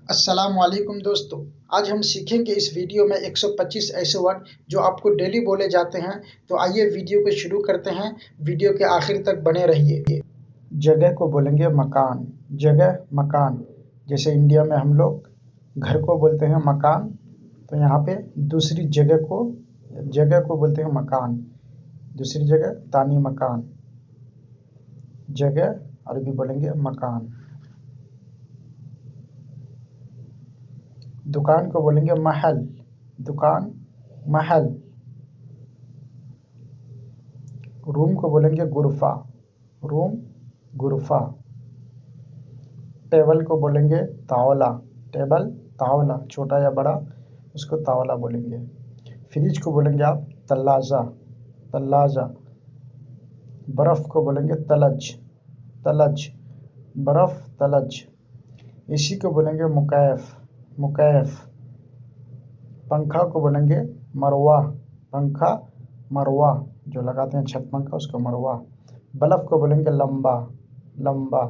अस्सलामुअलैकुम दोस्तों। आज हम सीखेंगे इस वीडियो में 125 ऐसे वर्ड जो आपको डेली बोले जाते हैं। तो आइए वीडियो को शुरू करते हैं। वीडियो के आखिर तक बने रहिए। जगह को बोलेंगे मकान। जगह मकान, जैसे इंडिया में हम लोग घर को बोलते हैं मकान, तो यहाँ पे दूसरी जगह को बोलते हैं मकान। दूसरी जगह तानी मकान, जगह अरबी बोलेंगे मकान। दुकान को बोलेंगे महल, दुकान महल। रूम को बोलेंगे गुरफा, रूम गुरफा। टेबल को बोलेंगे तावला, टेबल तावला, छोटा या बड़ा उसको तावला बोलेंगे। फ्रिज को बोलेंगे आप तल्लाजा, तल्लाजा। बर्फ को बोलेंगे तलज, तलज, बर्फ तलज। एसी को बोलेंगे मुकैफ, मुकैफ। पंखा को बोलेंगे मरवा, पंखा मरवा, जो लगाते हैं छत पंखा उसको मरवा। बल्ब को बोलेंगे लंबा, लंबा।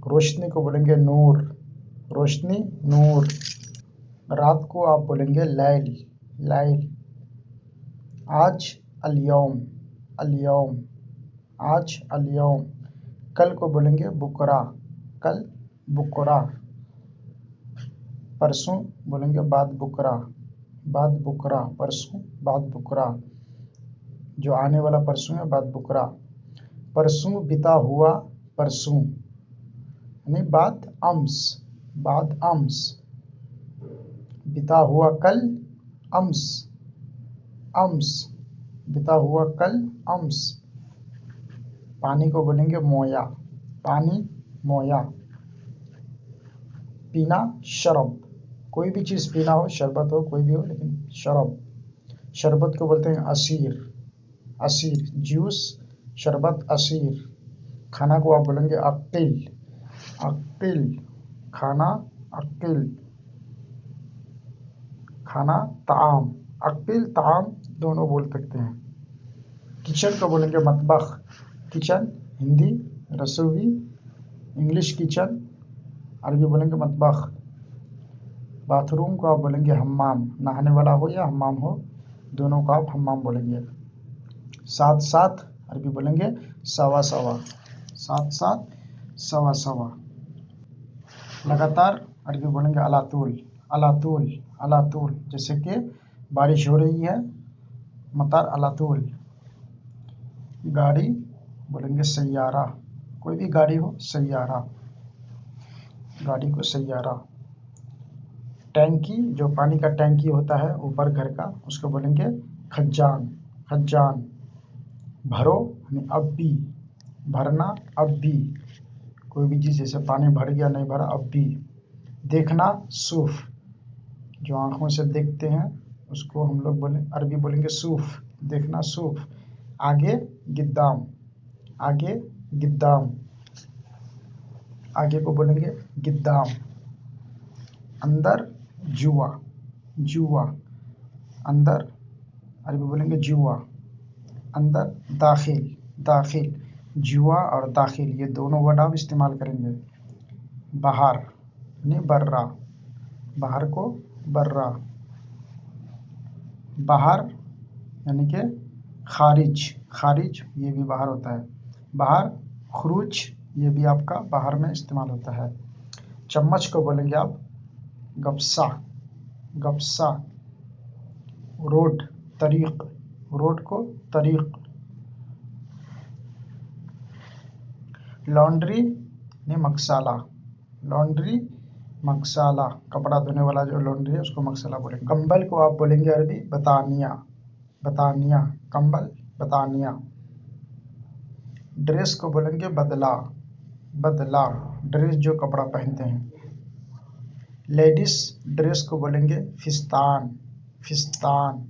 रोशनी को बोलेंगे नूर, रोशनी नूर। रात को आप बोलेंगे लैल, लैल। आज अल-यौम, अल-यौम, आज अल-यौम। कल को बोलेंगे बुकरा, कल बुकरा। परसों बोलेंगे बाद बुकरा, बाद बुकरा, परसों बाद बुकरा, जो आने वाला परसों है बाद बुकरा। परसों बिता हुआ, परसों यानी बाद अम्स, बाद अम्स। बिता हुआ कल अम्स, अम्स, बिता हुआ कल अम्स। पानी को बोलेंगे मोया, पानी मोया। पीना शरब, कोई भी चीज़ पीना हो, शरबत हो कोई भी हो, लेकिन शरब। शरबत को बोलते हैं असीर, असीर, जूस, शरबत, असीर। खाना को आप बोलेंगे अक्किल, अक्किल, खाना अक्किल। खाना ताम, अक्किल ताम दोनों बोल सकते हैं। किचन को बोलेंगे मतबख, किचन हिंदी रसोई, इंग्लिश किचन, अरबी बोलेंगे मतबख। बाथरूम को आप बोलेंगे हम्माम, नहाने वाला हो या हम्माम हो दोनों को आप हम्माम बोलेंगे। साथ साथ अरबी बोलेंगे सवा सवा, साथ साथ सवा सवा। लगातार अरबी बोलेंगे अलातूल, अलातूल, अलातूल। जैसे कि बारिश हो रही है, मतार अलातूल। गाड़ी बोलेंगे सैयारा, कोई भी गाड़ी हो सैयारा, गाड़ी को सैयारा। टैंकी, जो पानी का टैंकी होता है ऊपर घर का, उसको बोलेंगे खजान, खजान। भरो यानी अब भी, भरना अब भी, कोई भी चीज़ जैसे पानी भर गया नहीं भरा अब भी। देखना सूफ, जो आँखों से देखते हैं उसको हम लोग बोले अरबी बोलेंगे सूफ, देखना सूफ। आगे गिद्दाम, आगे गिद्दाम, आगे को बोलेंगे गिद्दाम। अंदर जुआ, जुआ, अंदर अरबी बोलेंगे जुआ। अंदर दाखिल, दाखिल। जुआ और दाखिल ये दोनों वर्ड आप इस्तेमाल करेंगे। बाहर यानी बर्रा, बाहर को बर्रा। बाहर यानी कि खारिज, खारिज ये भी बाहर होता है। बाहर खुरूज ये भी आपका बाहर में इस्तेमाल होता है। चम्मच को बोलेंगे आप गप्सा, गप्सा। रोड तरीक, रोड को तरीक। लॉन्ड्री ने मकसाला, लॉन्ड्री मकसाला, कपड़ा धोने वाला जो लॉन्ड्री है उसको मकसाला बोलेंगे। कंबल को आप बोलेंगे अरबी बतानिया, बतानिया, कंबल बतानिया। ड्रेस को बोलेंगे बदला, बदला, ड्रेस जो कपड़ा पहनते हैं। लेडीज ड्रेस को बोलेंगे फिस्तान, फिस्तान।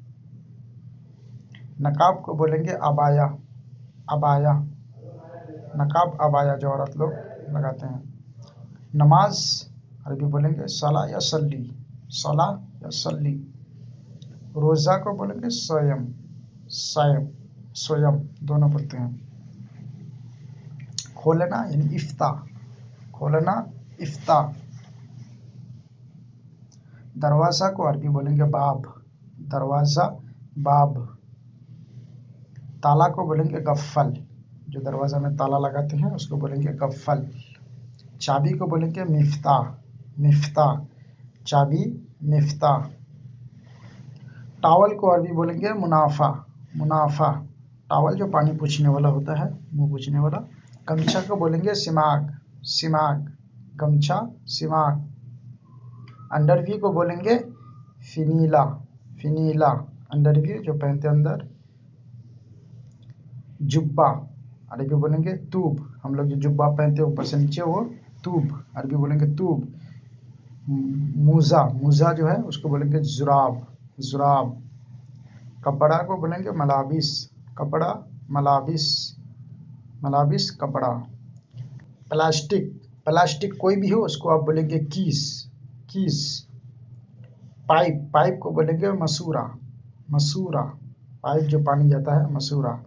नकाब को बोलेंगे अबाया, अबाया, नकाब अबाया जो औरत लोग लगाते हैं। नमाज अरबी बोलेंगे सला या सल्ली, सला या सल्ली। रोज़ा को बोलेंगे सोयम, सयम, सोयम दोनों बोलते हैं। खोलना यानी इफ्ता, खोलना इफ्ता। दरवाज़ा को अरबी बोलेंगे बाब, दरवाज़ा बाब। ताला को बोलेंगे गफ्फल, जो दरवाज़ा में ताला लगाते हैं उसको बोलेंगे गफ्फल। चाबी को बोलेंगे मिफ्ताह, मिफ्ताह, चाबी, मिफ्ताह। टावल को अरबी बोलेंगे मुनाफा, मुनाफा, टावल जो पानी पूछने वाला होता है, मुंह पूछने वाला। गमछा को बोलेंगे सिमाग, सिमाग, गमछा, सिमाग। अंडरवियर को बोलेंगे फिनीला, फिनीला, अंडरवियर जो पहनते हैं अंदर। जुब्बा अरबी बोलेंगे तूब, हम लोग जो जुब्बा पहनते हैं ऊपर से नीचे वो तूब, अरबी बोलेंगे तूब। मूजा, मूजा जो है उसको बोलेंगे जुराब, जुराब। कपड़ा को बोलेंगे मलाबिस, कपड़ा, मलाबिस, मलाबिस, कपड़ा। प्लास्टिक, प्लास्टिक कोई भी हो उसको आप बोलेंगे कीस, कीस। पाइप, पाइप को बोलेंगे मसूरा, मसूरा, पाइप जो पानी जाता है, मसूरा।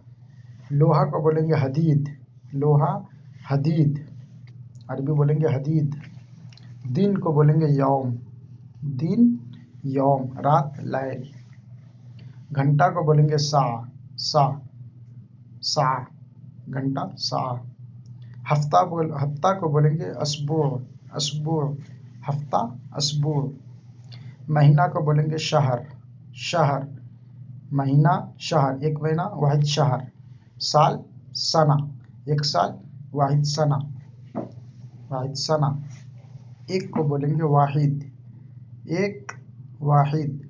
लोहा को बोलेंगे हदीद, लोहा, हदीद, अरबी बोलेंगे हदीद। दिन को बोलेंगे यौम, दिन, यौम, रात, लैल। घंटा को बोलेंगे सा, सा, सा, घंटा, सा। हफ्ता को बोलेंगे अस्बू, अस्बू, हफ्ता, अस्बू। महीना को बोलेंगे शहर, शहर, महीना, शहर, एक महीना, वाहिद शहर। साल, सना, एक साल, वाहिद सना, वाहिद सना। एक को बोलेंगे वाहिद, एक, वाहिद।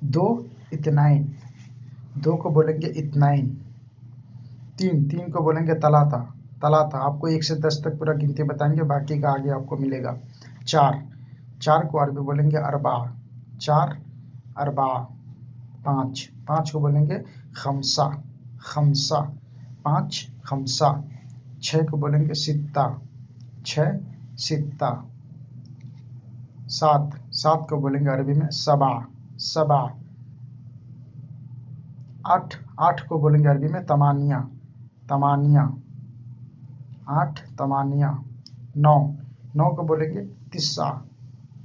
दो, इतनाइन, दो को बोलेंगे इतनाइन। तीन, तीन को बोलेंगे तलाता, तलाता। आपको 1 से 10 तक पूरा गिनती बताएंगे, बाकी का आगे आपको मिलेगा। चार, चार को अरबी बोलेंगे अरबा, चार, अरबा। पाँच, पाँच को बोलेंगे खमसा, खमसा, पाँच, खमसा। छः को बोलेंगे सित्ता, छः, सित्ता। सात, सात को बोलेंगे अरबी में सबा, सबा। आठ, आठ को बोलेंगे अरबी में तमानिया, तमानिया, आठ, तमानिया। नौ, नौ को बोलेंगे तिस्सा,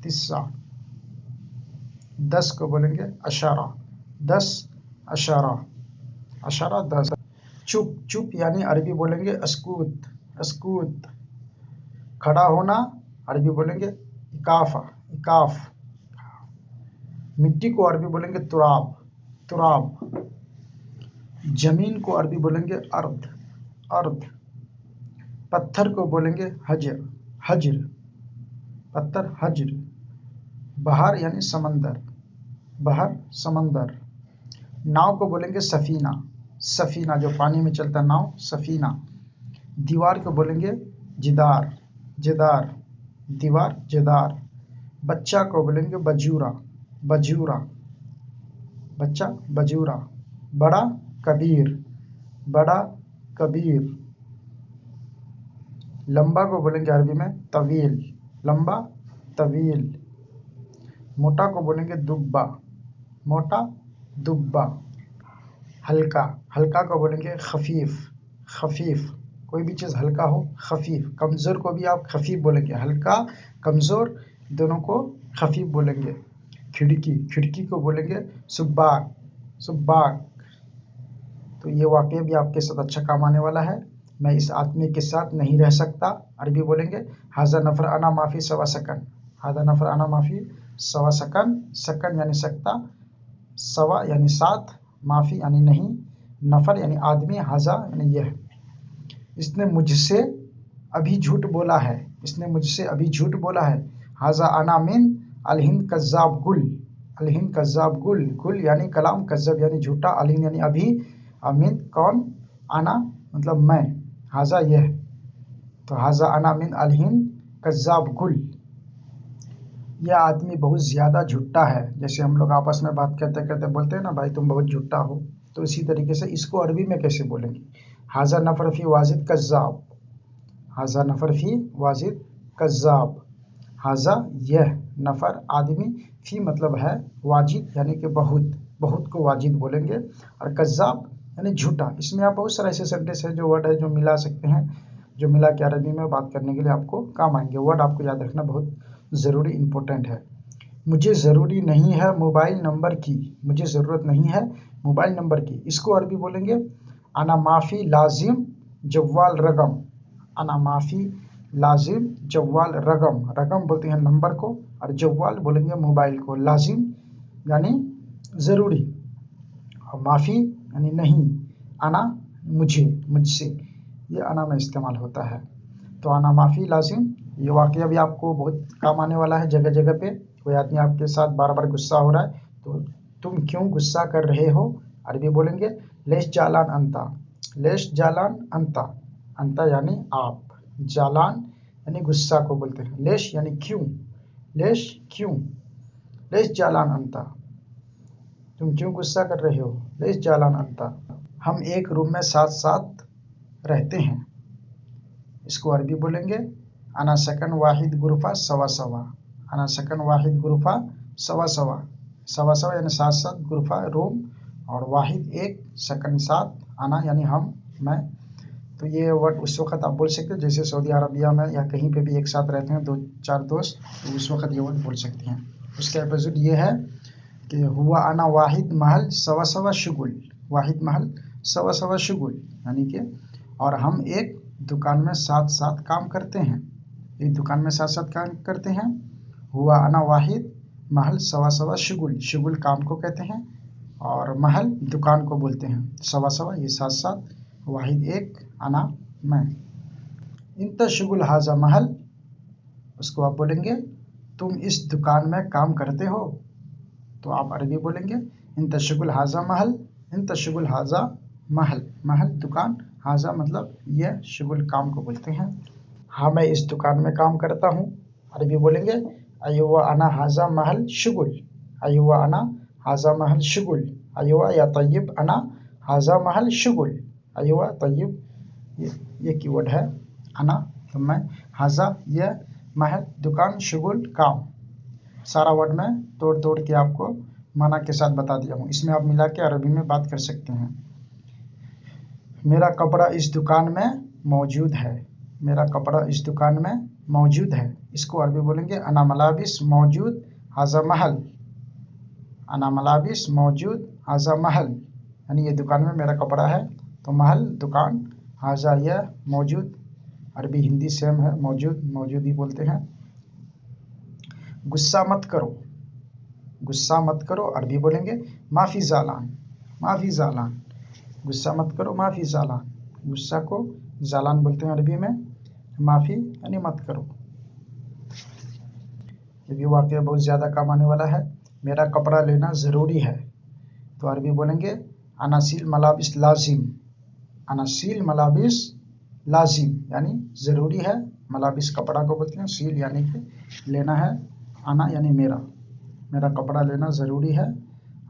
तिस्सा। 10 को बोलेंगे अशारा, 10, अशारा, अशारा, 10। चुप, चुप यानी अरबी बोलेंगे अस्कूत, अस्कूत। खड़ा होना अरबी बोलेंगे इकाफा, इकाफ। मिट्टी को अरबी बोलेंगे तुराब, तुराब। जमीन को अरबी बोलेंगे अर्द, अर्द। पत्थर को बोलेंगे हजर, हजर, पत्थर, हजर। बहार यानी समंदर, बहर, समंदर। नाव को बोलेंगे सफीना, सफीना जो पानी में चलता नाव, सफीना। दीवार को बोलेंगे जिदार, जिदार, दीवार, जिदार। बच्चा को बोलेंगे बजूरा, बजूरा, बच्चा, बजूरा। बड़ा, कबीर, बड़ा, कबीर। लंबा को बोलेंगे अरबी में तवील, लंबा, तवील। मोटा को बोलेंगे दुब्बा, मोटा, दुब्बा। हल्का, हल्का को बोलेंगे खफीफ, खफीफ। कोई भी चीज़ हल्का हो, खफीफ। कमज़ोर को भी आप खफीफ बोलेंगे, हल्का, कमज़ोर दोनों को खफीफ बोलेंगे। खिड़की, खिड़की को बोलेंगे सुब्बाक, सुब्बाक। तो ये वाक़या भी आपके साथ अच्छा काम आने वाला है। मैं इस आदमी के साथ नहीं रह सकता, अरबी बोलेंगे हाजा नफर अना माफ़ी सवा सकन, हाजा नफर अना माफ़ी सवा सकन। सकन यानी सकता, सवा यानी साथ, माफ़ी यानी नहीं, नफर यानी आदमी, हाजा यानी यह। इसने मुझसे अभी झूठ बोला है, इसने मुझसे अभी झूठ बोला है। हाजा अना मिन अलहिंद कज़्ज़ाब गुल, अलहिंद कज़्ज़ाब गुल, गुल यानी कलाम, कज़्ज़ब यानी झूठा, अलहिंद यानी अभी, अमीन कौन, आना मतलब मैं, हाजा यह। तो हाजा अना मिन अलहिंद कज़्ज़ाब गुल, यह आदमी बहुत ज़्यादा झूठा है। जैसे हम लोग आपस में बात करते करते बोलते हैं ना भाई तुम बहुत झूठा हो, तो इसी तरीके से इसको अरबी में कैसे बोलेंगे। हाजा नफर फी वाजिद कज़्ज़ाब, हाजा नफर फी वाजिद कज़्ज़ाब। हाजा यह, नफर आदमी, फी मतलब है, वाजिद यानी कि बहुत, बहुत को वाजिद बोलेंगे, और कज़्ज़ाब यानी झूठा। इसमें आप बहुत सारे ऐसे सेंटेंस है जो वर्ड है जो मिला सकते हैं, जो मिला के अरबी में बात करने के लिए आपको काम आएंगे। वर्ड आपको याद रखना बहुत ज़रूरी इम्पोर्टेंट है। मुझे ज़रूरी नहीं है मोबाइल नंबर की, मुझे ज़रूरत नहीं है मोबाइल नंबर की। इसको अरबी बोलेंगे अना माफ़ी लाजिम जव्वाल रकम। अना माफ़ी लाजिम जव्वाल रकम। रकम बोलते हैं नंबर को, और जव्वाल बोलेंगे मोबाइल को। लाजिम यानी ज़रूरी, और माफ़ी यानी नहीं। अना मुझे, मुझसे, ये अना में इस्तेमाल होता है। तो अना माफ़ी लाजिम, ये वाक़या भी आपको बहुत काम आने वाला है जगह जगह पे। कोई आदमी आपके साथ बार बार गुस्सा हो रहा है तो तुम क्यों गुस्सा कर रहे हो, अरबी बोलेंगे लेश जालान अंता। लेश जालान अंता, अंता यानी आप, जालान यानी गुस्सा को बोलते हैं। लेश यानी क्यों, लेश क्यों, लेश जालान अंता, तुम क्यों गुस्सा कर रहे हो, लेश जालान अंता। हम एक रूम में साथ साथ रहते हैं, इसको अरबी बोलेंगे अना सकन वाहिद गुरफा सवा सवा। अना सकन वाहिद गुरफा सवा सवा, सवा सवा यानी साथ साथ, गुरफा रूम, और वाहिद एक, सकन साथ, अना यानी हम, मैं। तो ये वर्ड उस वक्त आप बोल सकते हैं जैसे सऊदी अरबिया में या कहीं पे भी एक साथ रहते हैं 2-4 दोस्त, तो उस वक्त ये वर्ड बोल सकते हैं। उसका एपिसोड ये है कि हुआ अना वाहिद महल सवा सवा शुगुल। वाहिद महल सवा सवा शुगुल यानी कि, और हम एक दुकान में साथ साथ काम करते हैं, एक दुकान में साथ साथ काम करते हैं। हुआ अना वाहिद महल सवा सवा शुगुल, शुगुल काम को कहते हैं, और महल दुकान को बोलते हैं। सवा सवा ये साथ साथ, वाहिद एक, अना मैं। इंत शुगुल हाजा महल, उसको आप बोलेंगे तुम इस दुकान में काम करते हो, तो आप अरबी बोलेंगे इंत शुगुल हाजा महल। इंत शुगुल हाजा महल, महल दुकान, हाजा मतलब यह, शुगुल काम को बोलते हैं। हाँ मैं इस दुकान में काम करता हूँ, अरबी बोलेंगे अयुवा अना हाजा महल शुगुल। अयुवा अना हाजा महल शुगुल। अयुवा या तय्यब अना हाजा महल शुगुल। अयुवा तय्यब ये कीवर्ड है, अना तो मैं, हाजा यह, महल दुकान, शुगुल काम। सारा वर्ड में तोड़ तोड़ के आपको माना के साथ बता दिया हूँ। इसमें आप मिला के अरबी में बात कर सकते हैं। मेरा कपड़ा इस दुकान में मौजूद है। मेरा कपड़ा इस दुकान में मौजूद है, इसको अरबी बोलेंगे अना मलाबिस मौजूद हाजा महल। अना मलाबिस मौजूद हाजा महल यानी ये दुकान में मेरा कपड़ा है, तो महल दुकान, हाजा यह, मौजूद, अरबी हिंदी सेम है, मौजूद मौजूद ही बोलते हैं। गुस्सा मत करो, गुस्सा मत करो, अरबी बोलेंगे माफ़ी जालान। माफ़ी जालान, गुस्सा मत करो, माफ़ी जालान। गुस्सा को जालान बोलते हैं अरबी में, माफ़ी यानी मत करो। ये भी वाक़या बहुत ज़्यादा काम आने वाला है। मेरा कपड़ा लेना ज़रूरी है, तो अरबी बोलेंगे अनासील मलाबिस लाजिम। अनासील मलाबिस लाजिम यानी ज़रूरी है, मलाबिस कपड़ा को बोलते हैं, सील यानी कि लेना है, आना यानी मेरा, मेरा कपड़ा लेना ज़रूरी है।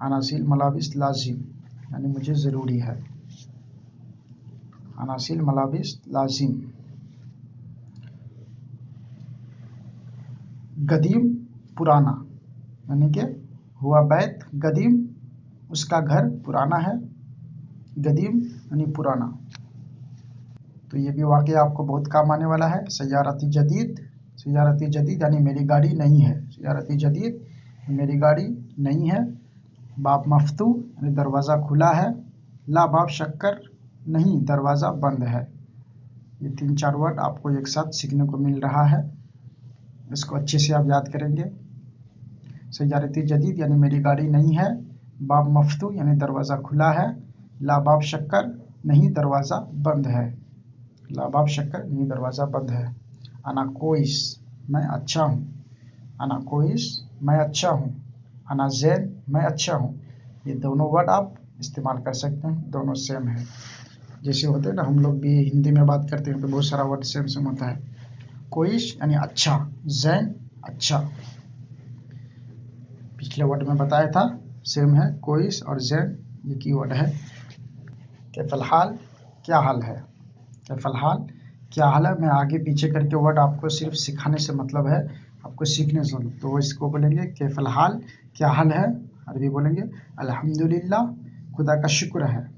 अनासील मलाबिस लाजिम यानी मुझे ज़रूरी है। अनासील मलाबिस लाजिम। गदीम पुराना यानी कि हुआ बैत गदीम, उसका घर पुराना है। गदीम यानी पुराना। तो ये भी वाक़या आपको बहुत काम आने वाला है। सय्यारती जदीद, सय्यारती जदीद यानी मेरी गाड़ी नहीं है। सय्यारती जदीद मेरी गाड़ी नहीं है। बाब मफ्तू यानी दरवाज़ा खुला है। ला बाब शक्कर नहीं, दरवाज़ा बंद है। ये 3-4 वर्ड आपको एक साथ सीखने को मिल रहा है, इसको अच्छे से आप याद करेंगे। सय्यारती जदीद यानी मेरी गाड़ी नहीं है। बाब मफ्तू यानी दरवाज़ा खुला है। ला बाब शक्कर नहीं, दरवाज़ा बंद है। ला बाब शक्कर नहीं, दरवाज़ा बंद है। अना कोइस मैं अच्छा हूँ। अना कोइस मैं अच्छा हूँ। अना ज़ैन मैं अच्छा हूँ। ये दोनों वर्ड आप इस्तेमाल कर सकते हैं, दोनों सेम है। जैसे होते हैं ना, हम लोग भी हिंदी में बात करते हैं तो बहुत सारा वर्ड सेम सेम होता है। कोइस यानी अच्छा, ज़ैन अच्छा, पिछले वर्ड में बताया था सेम है। कोइस और ज़ैन ये कीवर्ड है। कैफल हाल क्या हाल है। कैफल हाल क्या हाल है, मैं आगे पीछे करके वर्ड आपको सिर्फ सिखाने से मतलब है, आपको सीखने से। तो इसको बोलेंगे कैफल हाल क्या हाल है, अरबी बोलेंगे अल्हम्दुलिल्लाह खुदा का शुक्र है।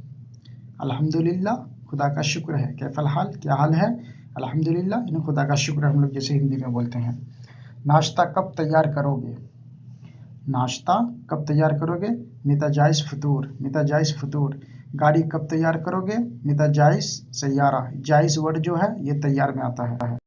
अल्हम्दुलिल्लाह खुदा का शुक्र है। कैफल हाल क्या हाल है, अल्हम्दुलिल्लाह यानी खुदा का शुक्र, हम लोग जैसे हिंदी में बोलते हैं। नाश्ता कब तैयार करोगे? नाश्ता कब तैयार करोगे? मिता जाइस फतूर, मिता जाइस फतूर। गाड़ी कब तैयार करोगे? मिता जाइस सैयारा। जाइस वर्ड जो है ये तैयार में आता है।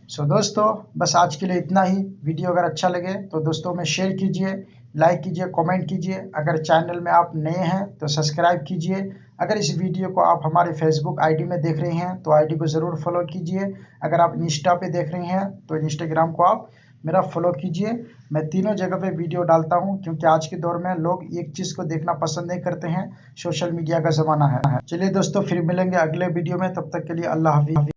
सो दोस्तों बस आज के लिए इतना ही। वीडियो अगर अच्छा लगे तो दोस्तों में शेयर कीजिए, लाइक कीजिए, कमेंट कीजिए। अगर चैनल में आप नए हैं तो सब्सक्राइब कीजिए। अगर इस वीडियो को आप हमारे फेसबुक आईडी में देख रहे हैं तो आईडी को ज़रूर फॉलो कीजिए। अगर आप इंस्टा पे देख रहे हैं तो इंस्टाग्राम को आप मेरा फॉलो कीजिए। मैं तीनों जगह पे वीडियो डालता हूं क्योंकि आज के दौर में लोग एक चीज़ को देखना पसंद नहीं करते हैं, सोशल मीडिया का ज़माना है। चलिए दोस्तों फिर मिलेंगे अगले वीडियो में, तब तक के लिए अल्लाह हाफिज़।